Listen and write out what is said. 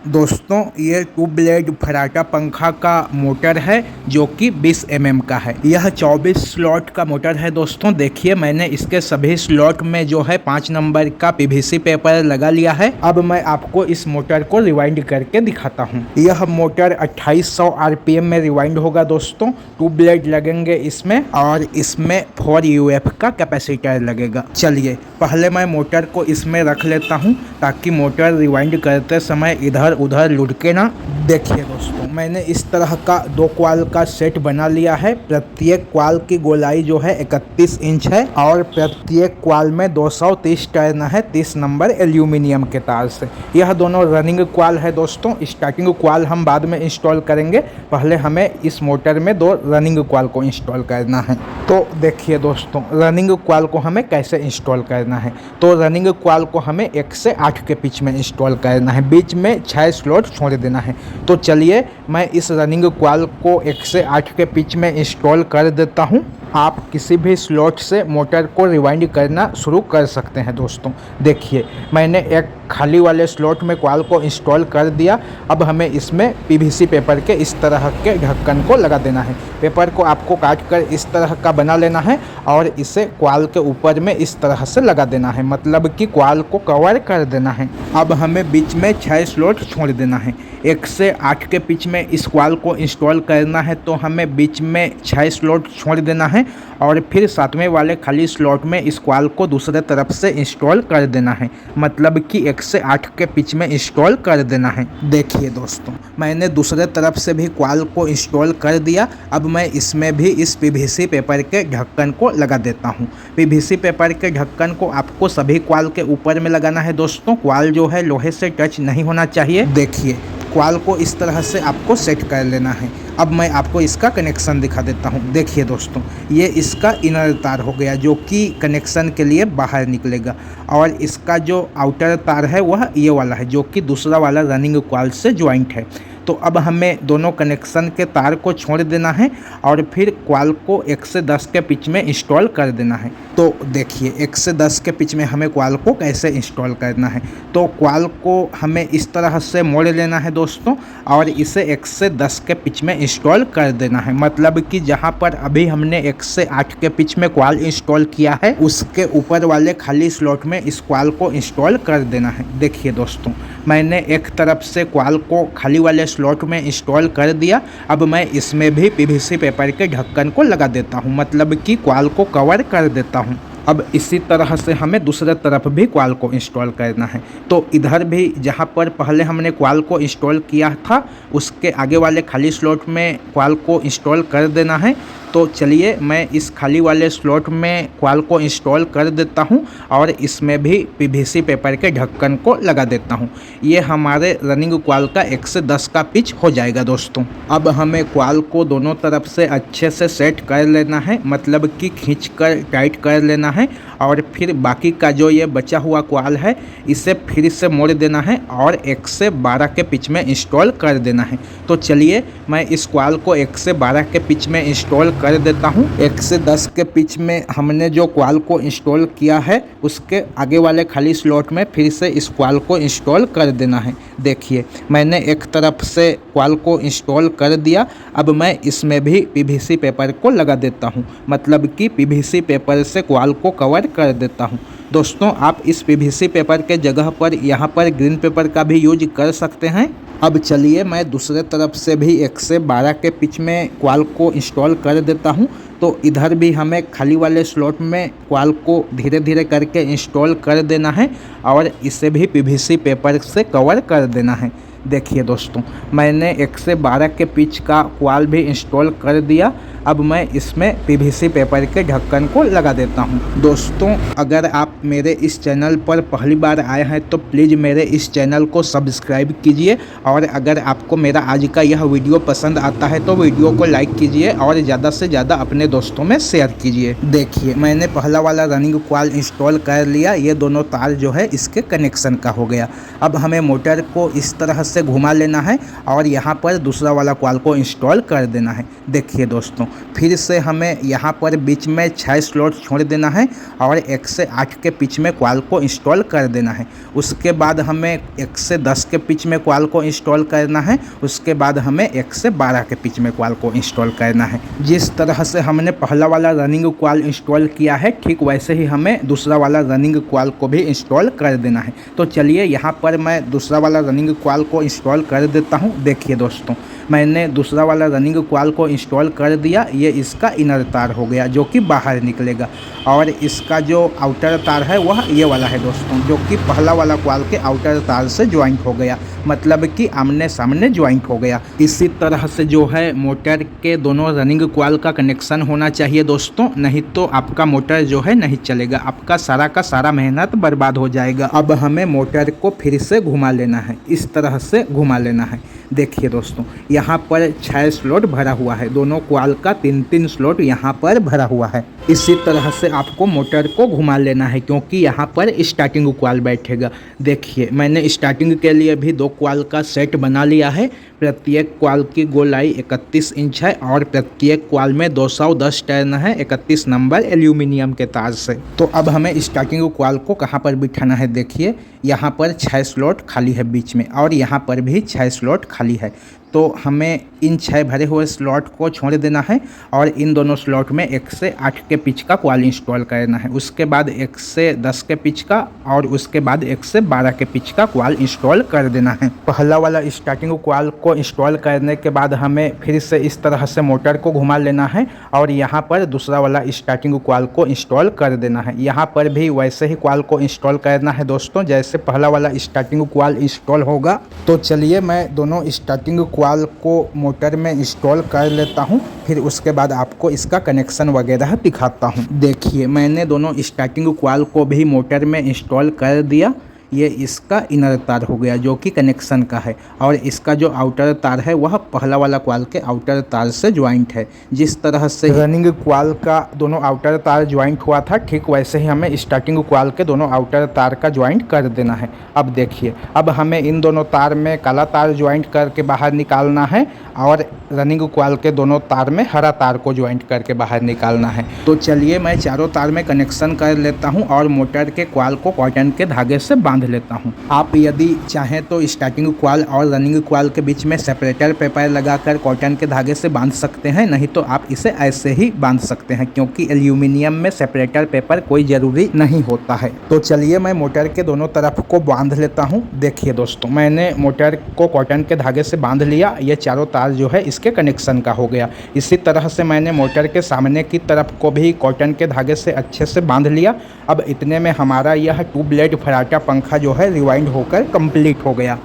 दोस्तों ये to blade फराटा पंखा का मोटर है जो कि 20 mm का है। यह 24 स्लॉट का मोटर है। दोस्तों देखिए मैंने इसके सभी स्लॉट में जो है 5 नंबर का पीवीसी पेपर लगा लिया है। अब मैं आपको इस मोटर को रिवाइंड करके दिखाता हूँ। यह मोटर 2800 RPM में रिवाइंड होगा। दोस्तों 2 ब्लेड लगेंगे इसमें और इसमें 4 UF का कैपेसिटर लगेगा। चलिए पहले मैं मोटर को इसमें रख लेता हूँ ताकि मोटर रिवाइंड करते समय इधर उधर लुढ़के ना। देखिए दोस्तों मैंने इस तरह का 2 क्वाल का सेट बना लिया है। प्रत्येक क्वाल की गोलाई जो है 31 इंच है और प्रत्येक क्वाल में 230 टर्न है 30 नंबर एल्यूमिनियम के तार से। यह दोनों रनिंग क्वाल है। दोस्तों स्टार्टिंग क्वाल हम बाद में इंस्टॉल करेंगे, पहले हमें इस मोटर में 2 रनिंग क्वाल को इंस्टॉल करना है। तो देखिए दोस्तों रनिंग क्वाल को हमें कैसे इंस्टॉल करना है। तो रनिंग क्वाल को हमें 1 से 8 के पिच में इंस्टॉल करना है, बीच में 6 स्लॉट छोड़ देना है। तो चलिए मैं इस रनिंग क्वाल को 1 से 8 के पिच में इंस्टॉल कर देता हूं। आप किसी भी स्लॉट से मोटर को रिवाइंड करना शुरू कर सकते हैं। दोस्तों देखिए मैंने एक खाली वाले स्लॉट में क्वाल को इंस्टॉल कर दिया। अब हमें इसमें पीवीसी पेपर के इस तरह के ढक्कन को लगा देना है। पेपर को आपको काट कर इस तरह का बना लेना है और इसे क्वाल के ऊपर में इस तरह से लगा देना है, मतलब कि क्वाल को कवर कर देना है। अब हमें बीच में 6 स्लॉट छोड़ देना है। 1 से 8 के पिच में इस क्वाल को इंस्टॉल करना है तो हमें बीच में 6 स्लॉट छोड़ देना है और फिर 7वें वाले खाली स्लॉट में इस क्वाल को दूसरे तरफ से इंस्टॉल कर देना है, मतलब कि 1 से 8 के पिच में इंस्टॉल कर देना है। देखिए दोस्तों मैंने दूसरे तरफ से भी क्वाल को इंस्टॉल कर दिया। अब मैं इसमें भी इस पीवीसी पेपर के ढक्कन को लगा देता हूँ। पीवीसी पेपर के ढक्कन को आपको सभी क्वाल के ऊपर में लगाना है। दोस्तों क्वाल जो है लोहे से टच नहीं होना चाहिए। देखिए क्वाल को इस तरह से आपको सेट कर लेना है। अब मैं आपको इसका कनेक्शन दिखा देता हूँ। देखिए दोस्तों ये इसका इनर तार हो गया जो कि कनेक्शन के लिए बाहर निकलेगा और इसका जो आउटर तार है वह ये वाला है जो कि दूसरा वाला रनिंग क्वाल से ज्वाइंट है। तो अब हमें दोनों कनेक्शन के तार को छोड़ देना है और फिर क्वाल को 1 से 10 के पिच में इंस्टॉल कर देना है। तो देखिए 1 से 10 के पिच में हमें क्वाल को कैसे इंस्टॉल करना है। तो क्वाल को हमें इस तरह से मोड़ लेना है दोस्तों और इसे 1 से 10 के पिच में इंस्टॉल कर देना है, मतलब कि जहां पर अभी हमने 1 से 8 के पिच में क्वाल इंस्टॉल किया है उसके ऊपर वाले खाली स्लॉट में इस क्वाल को इंस्टॉल कर देना है। देखिए दोस्तों मैंने एक तरफ से क्वाल को खाली वाले स्लॉट में इंस्टॉल कर दिया। अब मैं इसमें भी पीवीसी पेपर के ढक्कन को लगा देता हूं, मतलब कि क्वाल को कवर कर देता हूं। अब इसी तरह से हमें दूसरे तरफ भी क्वाल को इंस्टॉल करना है। तो इधर भी जहां पर पहले हमने क्वाल को इंस्टॉल किया था उसके आगे वाले खाली स्लॉट में क्वाल को इंस्टॉल कर देना है। तो चलिए मैं इस खाली वाले स्लॉट में क्वाल को इंस्टॉल कर देता हूं और इसमें भी पीवीसी पेपर के ढक्कन को लगा देता हूं। ये हमारे रनिंग क्वाल का 1 से 10 का पिच हो जाएगा। दोस्तों अब हमें क्वाल को दोनों तरफ से अच्छे से सेट कर लेना है, मतलब कि खींचकर टाइट कर लेना है और फिर बाकी का जो ये बचा हुआ क्वाल है इसे फिर से मोड़ देना है और 1 से 12 के पिच में इंस्टॉल कर देना है। तो चलिए मैं इस क्वाल को 1 से 12 के पिच में इंस्टॉल कर देता हूं। 1 से 10 के पिच में हमने जो क्वाल को इंस्टॉल किया है उसके आगे वाले खाली स्लॉट में फिर से इस क्वाल को इंस्टॉल कर देना है। देखिए मैंने एक तरफ से क्वाल को इंस्टॉल कर दिया। अब मैं इसमें भी पीवीसी पेपर को लगा देता हूं, मतलब कि पीवीसी पेपर से क्वाल को कवर कर देता हूं। दोस्तों आप इस पीवीसी पेपर के जगह पर यहाँ पर ग्रीन पेपर का भी यूज कर सकते हैं। अब चलिए मैं दूसरे तरफ से भी 1 से 12 के पिच में क्वाल को इंस्टॉल कर देता हूं। तो इधर भी हमें खाली वाले स्लॉट में क्वाल को धीरे धीरे करके इंस्टॉल कर देना है और इसे भी पीवीसी पेपर से कवर कर देना है। देखिए दोस्तों मैंने 1 से 12 के पिच का क्वाल भी इंस्टॉल कर दिया। अब मैं इसमें पीवीसी पेपर के ढक्कन को लगा देता हूं। दोस्तों अगर आप मेरे इस चैनल पर पहली बार आए हैं तो प्लीज़ मेरे इस चैनल को सब्सक्राइब कीजिए और अगर आपको मेरा आज का यह वीडियो पसंद आता है तो वीडियो को लाइक कीजिए और ज़्यादा से ज़्यादा अपने दोस्तों में शेयर कीजिए। देखिए मैंने पहला वाला रनिंग क्वाल इंस्टॉल कर लिया। ये दोनों तार जो है इसके कनेक्शन का हो गया। अब हमें मोटर को इस तरह से घुमा लेना है और यहाँ पर दूसरा वाला क्वाल को इंस्टॉल कर देना है। देखिए दोस्तों फिर से हमें यहाँ पर बीच में 6 स्लॉट छोड़ देना है और 1 से 8 के पिच में कॉइल को इंस्टॉल कर देना है। उसके बाद हमें 1 से 10 के पिच में कॉइल को इंस्टॉल करना है। उसके बाद हमें 1 से 12 के पिच में कॉइल को इंस्टॉल करना है। जिस तरह से हमने पहला वाला रनिंग कॉइल इंस्टॉल किया है, ठीक वैसे ही हमें दूसरा वाला रनिंग कॉइल को भी इंस्टॉल कर देना है। तो चलिए यहाँ पर मैं दूसरा वाला रनिंग कॉइल को इंस्टॉल कर देता हूँ। देखिए दोस्तों, मैंने दूसरा वाला रनिंग कॉइल को इंस्टॉल कर दिया। ये इसका इनर तार हो गया जो कि बाहर निकलेगा, और इसका जो आउटर तार है वह ये वाला है दोस्तों, जो कि पहला वाला कॉइल के आउटर तार से ज्वाइंट हो गया, मतलब कि आमने सामने ज्वाइंट हो गया। इसी तरह से जो है मोटर के दोनों रनिंग कॉइल का कनेक्शन होना चाहिए दोस्तों, नहीं तो आपका मोटर जो है नहीं चलेगा, आपका सारा का सारा मेहनत बर्बाद हो जाएगा। अब हमें मोटर को फिर से घुमा लेना है, इस तरह से घुमा लेना है। देखिए दोस्तों, यहाँ पर 6 स्लॉट भरा हुआ है, दोनों कॉइल का 3-3 स्लॉट यहाँ पर भरा हुआ है। इसी तरह से आपको मोटर को घुमा लेना है, क्योंकि यहाँ पर स्टार्टिंग कॉइल बैठेगा। देखिए, मैंने स्टार्टिंग के लिए भी 2 कॉइल का सेट बना लिया है। प्रत्येक कॉइल की गोलाई 31 इंच है और प्रत्येक कॉइल में 210 टर्न है 31 नंबर एल्यूमिनियम के तार से। तो अब हमें स्टार्टिंग कॉइल को कहाँ पर बिठाना है? देखिए, यहाँ पर 6 स्लॉट खाली है बीच में, और यहाँ पर भी 6 स्लॉट खाली है। तो हमें इन 6 भरे हुए स्लॉट को छोड़ देना है और इन दोनों स्लॉट में 1 से 8 के पिच का कॉइल इंस्टॉल करना है। उसके बाद 1 से 10 के पिच का, और उसके बाद 1 से 12 के पिच का कॉइल इंस्टॉल कर देना है। पहला वाला स्टार्टिंग कॉइल को इंस्टॉल करने के बाद हमें फिर से इस तरह से मोटर को घुमा लेना है और यहाँ पर दूसरा वाला स्टार्टिंग कॉइल को इंस्टॉल कर देना है। यहाँ पर भी वैसे ही कॉइल को इंस्टॉल करना है दोस्तों, जैसे पहला वाला स्टार्टिंग कॉइल इंस्टॉल होगा। तो चलिए मैं दोनों स्टार्टिंग कॉइल को मोटर में इंस्टॉल कर लेता हूं, फिर उसके बाद आपको इसका कनेक्शन वगैरह दिखाता हूं। देखिए, मैंने दोनों स्टार्टिंग कॉइल को भी मोटर में इंस्टॉल कर दिया। ये इसका इनर तार हो गया जो कि कनेक्शन का है, और इसका जो आउटर तार है वह पहला वाला कॉइल के आउटर तार से ज्वाइंट है। जिस तरह से रनिंग कॉइल का दोनों आउटर तार ज्वाइंट हुआ था, ठीक वैसे ही हमें स्टार्टिंग कॉइल के दोनों आउटर तार का ज्वाइंट कर देना है। अब देखिए, अब हमें इन दोनों तार में काला तार ज्वाइंट करके बाहर निकालना है और रनिंग कॉइल के दोनों तार में हरा तार को ज्वाइंट करके बाहर निकालना है। तो चलिए मैं चारों तार में कनेक्शन कर लेता हूं और मोटर के कॉइल को कॉटन के धागे से बांध लेता हूं। आप यदि चाहें तो स्टार्टिंग कॉइल और रनिंग कॉइल के बीच में सेपरेटर पेपर लगाकर कॉटन के धागे से बांध सकते हैं, नहीं तो आप इसे ऐसे ही बांध सकते हैं, क्योंकि एल्यूमिनियम में सेपरेटर पेपर कोई ज़रूरी नहीं होता है। तो चलिए मैं मोटर के दोनों तरफ को बांध लेता हूँ। देखिए दोस्तों, मैंने मोटर को कॉटन के धागे से बांध लिया। ये चारों तार जो है इसके कनेक्शन का हो गया। इसी तरह से मैंने मोटर के सामने की तरफ को भी कॉटन के धागे से अच्छे से बांध लिया। अब इतने में हमारा यह 2 ब्लेड फराटा पंखा जो है रिवाइंड होकर कंप्लीट हो गया।